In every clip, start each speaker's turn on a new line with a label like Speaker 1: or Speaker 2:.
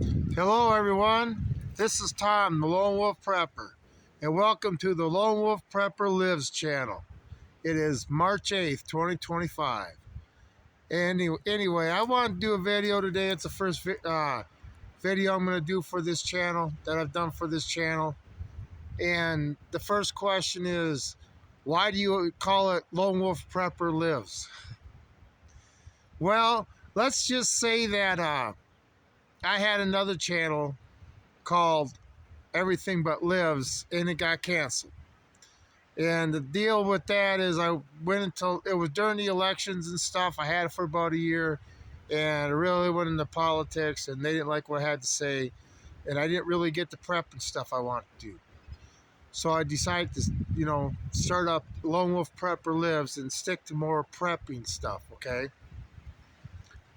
Speaker 1: Hello, everyone. This is Tom, the Lone Wolf Prepper, and welcome to the Lone Wolf Prepper Lives channel. It is March 8th, 2025. Anyway, I want to do a video today. It's the first video I'm going to do for this channel that I've done for this channel. And the first question is, why do you call it Lone Wolf Prepper Lives? Well, let's just say that I had another channel called Everything But Lives, and it got canceled. And the deal with that is I went until it was during the elections and stuff. I had it for about a year, and I really went into politics, and they didn't like what I had to say, and I didn't really get the prep and stuff I wanted to do. So I decided to, start up Lone Wolf Prepper Lives and stick to more prepping stuff, okay?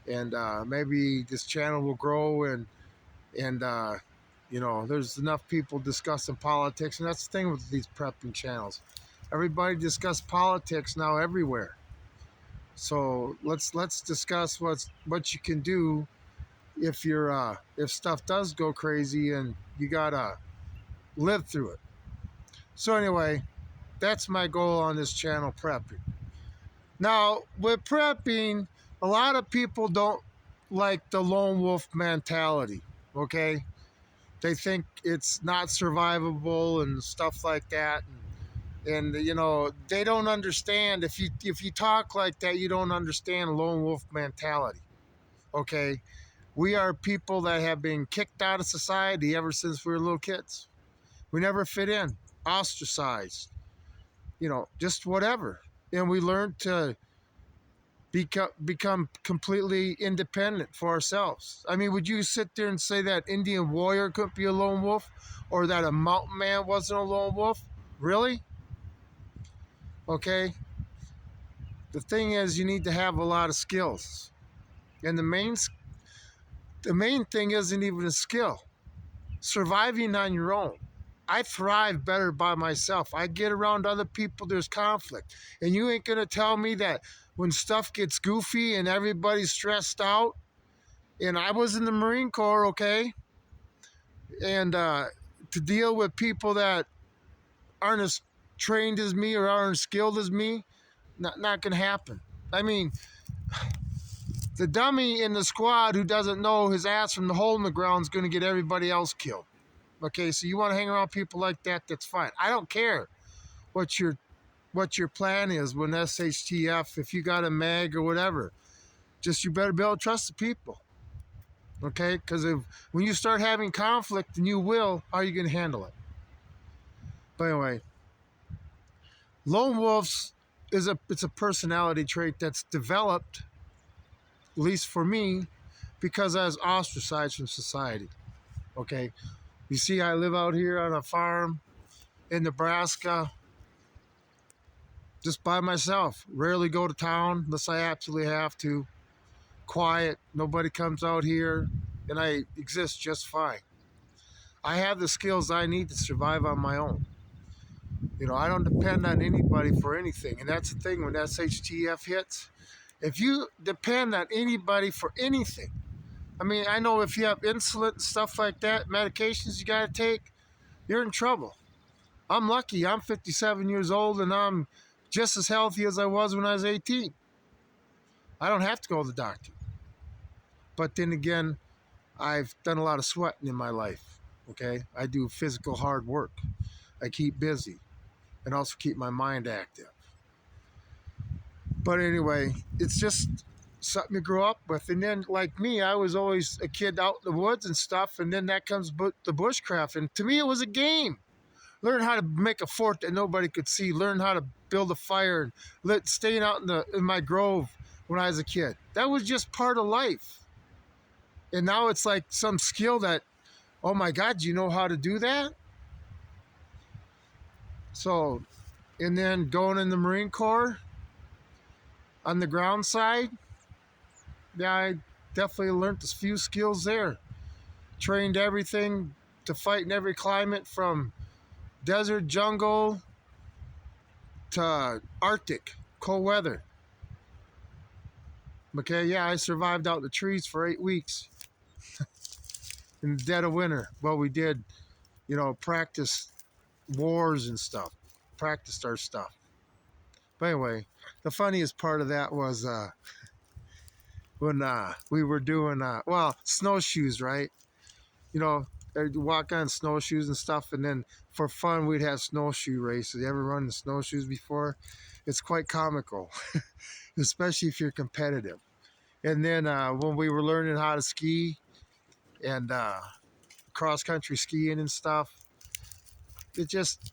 Speaker 1: And maybe this channel will grow and there's enough people discussing politics, and that's the thing with these prepping channels. Everybody discuss politics now everywhere. So let's discuss what you can do if if stuff does go crazy and you gotta live through it. So anyway, that's my goal on this channel, prepping. Now with prepping, a lot of people don't like the lone wolf mentality. Okay, they think it's not survivable and stuff like that, and they don't understand. If you talk like that, you don't understand lone wolf mentality. Okay, we are people that have been kicked out of society ever since we were little kids. We never fit in, ostracized, just whatever, and we learned to become completely independent for ourselves. I mean, would you sit there and say that Indian warrior couldn't be a lone wolf, or that a mountain man wasn't a lone wolf? Really? Okay. The thing is, you need to have a lot of skills, and the main thing isn't even a skill. Surviving on your own. I thrive better by myself. I get around other people, there's conflict. And you ain't gonna tell me that when stuff gets goofy and everybody's stressed out, and I was in the Marine Corps, okay? And to deal with people that aren't as trained as me or aren't as skilled as me, not gonna happen. I mean, the dummy in the squad who doesn't know his ass from the hole in the ground is gonna get everybody else killed. Okay, so you want to hang around people like that, that's fine. I don't care what your plan is when SHTF, if you got a mag or whatever. Just you better be able to trust the people. Okay? Because when you start having conflict, and you will, how are you going to handle it? But anyway, lone wolves it's a personality trait that's developed, at least for me, because I was ostracized from society. Okay? You see, I live out here on a farm in Nebraska, just by myself. Rarely go to town unless I absolutely have to. Quiet, nobody comes out here, and I exist just fine. I have the skills I need to survive on my own. I don't depend on anybody for anything, and that's the thing when SHTF hits. If you depend on anybody for anything, I mean, I know if you have insulin and stuff like that, medications you got to take, you're in trouble. I'm lucky. I'm 57 years old, and I'm just as healthy as I was when I was 18. I don't have to go to the doctor. But then again, I've done a lot of sweating in my life, okay? I do physical hard work. I keep busy and also keep my mind active. But anyway, it's just something you grow up with. And then, like me, I was always a kid out in the woods and stuff, and then that comes the bushcraft. And to me, it was a game. Learn how to make a fort that nobody could see. Learn how to build a fire. And staying out in my grove when I was a kid. That was just part of life. And now it's like some skill that, oh my God, do you know how to do that? So, and then going in the Marine Corps on the ground side, yeah, I definitely learned a few skills there. Trained everything to fight in every climate, from desert, jungle to Arctic, cold weather. Okay, yeah, I survived out in the trees for 8 weeks. in the dead of winter. Well, we did, practice wars and stuff, practiced our stuff. But anyway, the funniest part of that was when we were doing, snowshoes, right? They'd walk on snowshoes and stuff, and then for fun, we'd have snowshoe races. You ever run the snowshoes before? It's quite comical, especially if you're competitive. And then when we were learning how to ski and cross country skiing and stuff, it just,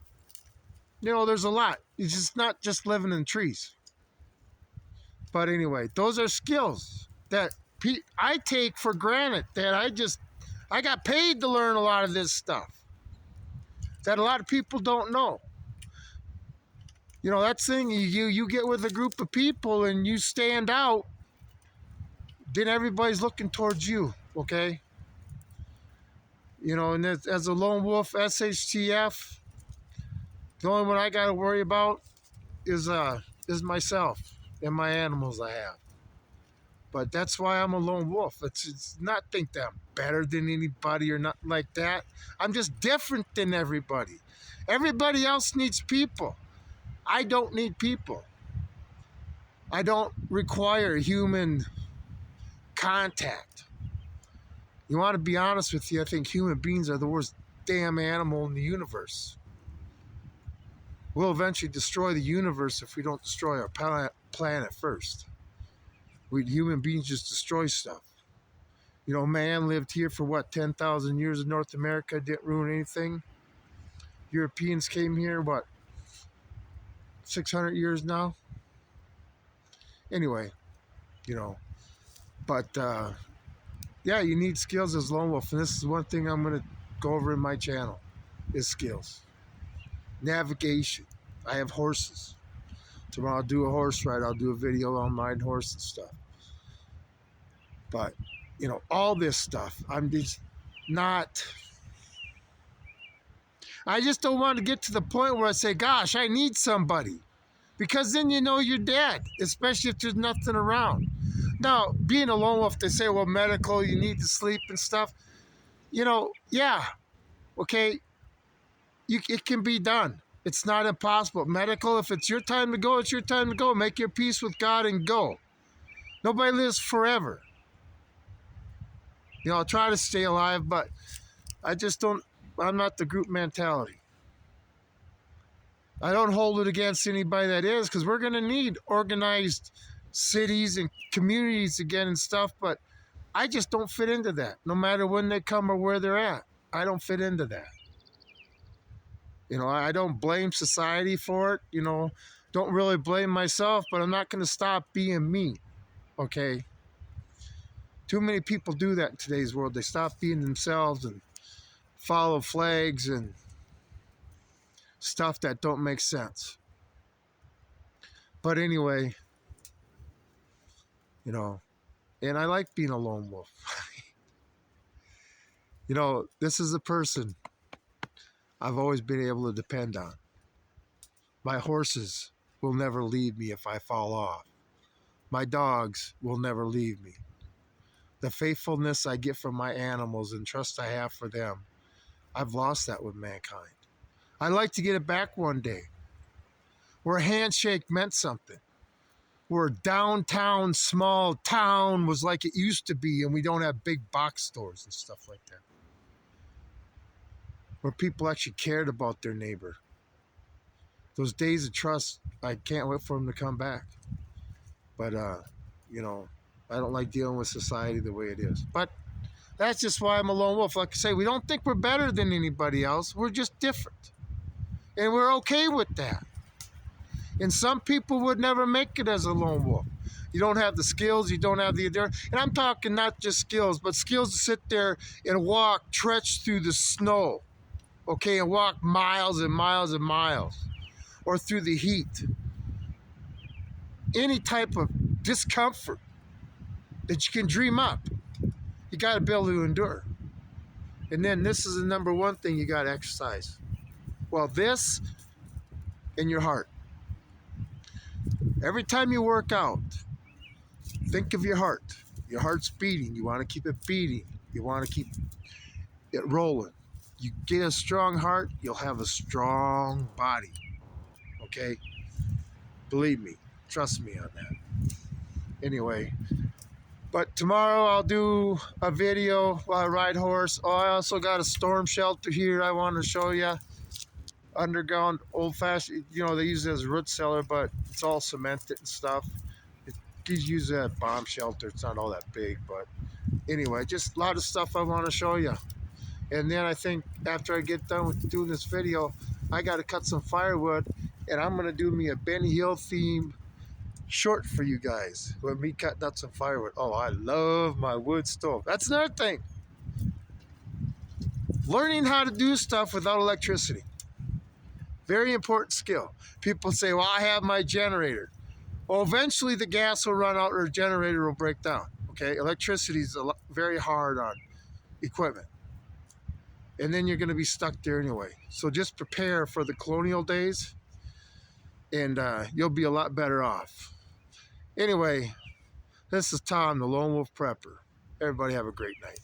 Speaker 1: there's a lot. It's just not just living in trees. But anyway, those are skills that I take for granted, that I got paid to learn a lot of this stuff that a lot of people don't know. That thing, you get with a group of people and you stand out, then everybody's looking towards you, okay? And as a lone wolf, SHTF, the only one I got to worry about is myself and my animals I have. But that's why I'm a lone wolf. It's not think that I'm better than anybody or nothing like that. I'm just different than everybody. Everybody else needs people. I don't need people. I don't require human contact. You want to be honest with you, I think human beings are the worst damn animal in the universe. We'll eventually destroy the universe if we don't destroy our planet first. Human beings just destroy stuff. Man lived here for 10,000 years in North America, didn't ruin anything. Europeans came here, 600 years now? Anyway, but yeah, you need skills as lone wolf, and this is one thing I'm going to go over in my channel, is skills. Navigation. I have horses. Tomorrow I'll do a horse ride. I'll do a video on my horse and stuff. But, all this stuff, I'm just not... I just don't want to get to the point where I say, gosh, I need somebody. Because then you're dead, especially if there's nothing around. Now, being a lone wolf, they say, well, medical, you need to sleep and stuff. Yeah, okay, it can be done. It's not impossible. Medical, if it's your time to go, it's your time to go. Make your peace with God and go. Nobody lives forever. I'll try to stay alive, but I'm not the group mentality. I don't hold it against anybody that is, because we're going to need organized cities and communities again and stuff, but I just don't fit into that. No matter when they come or where they're at, I don't fit into that. I don't blame society for it, don't really blame myself, but I'm not going to stop being me, okay? Too many people do that in today's world. They stop being themselves and follow flags and stuff that don't make sense. But anyway, and I like being a lone wolf. This is a person I've always been able to depend on. My horses will never leave me if I fall off. My dogs will never leave me. The faithfulness I get from my animals and trust I have for them, I've lost that with mankind. I'd like to get it back one day, where a handshake meant something, where downtown small town was like it used to be, and we don't have big box stores and stuff like that, where people actually cared about their neighbor. Those days of trust, I can't wait for them to come back. But I don't like dealing with society the way it is. But that's just why I'm a lone wolf. Like I say, we don't think we're better than anybody else. We're just different. And we're okay with that. And some people would never make it as a lone wolf. You don't have the skills, you don't have the endurance. And I'm talking not just skills, but skills to sit there and walk, trudge through the snow, okay, and walk miles and miles and miles, or through the heat. Any type of discomfort that you can dream up, you got to be able to endure. And then this is the number one thing you got to exercise. Well, this and your heart. Every time you work out, think of your heart. Your heart's beating. You want to keep it beating. You want to keep it rolling. You get a strong heart, you'll have a strong body. Okay? Believe me. Trust me on that. Anyway, but tomorrow I'll do a video while I ride horse. Oh, I also got a storm shelter here I want to show you. Underground, old-fashioned, you know, they use it as a root cellar, but it's all cemented and stuff. He's using a bomb shelter. It's not all that big, but anyway, just a lot of stuff I want to show you. And then I think after I get done with doing this video, I got to cut some firewood, and I'm going to do me a Benny Hill theme short for you guys with me cutting up some firewood. Oh, I love my wood stove. That's another thing. Learning how to do stuff without electricity. Very important skill. People say, well, I have my generator. Well, eventually the gas will run out or the generator will break down. Okay, electricity is very hard on equipment. And then you're going to be stuck there anyway. So just prepare for the colonial days and you'll be a lot better off. Anyway, this is Tom, the Lone Wolf Prepper. Everybody have a great night.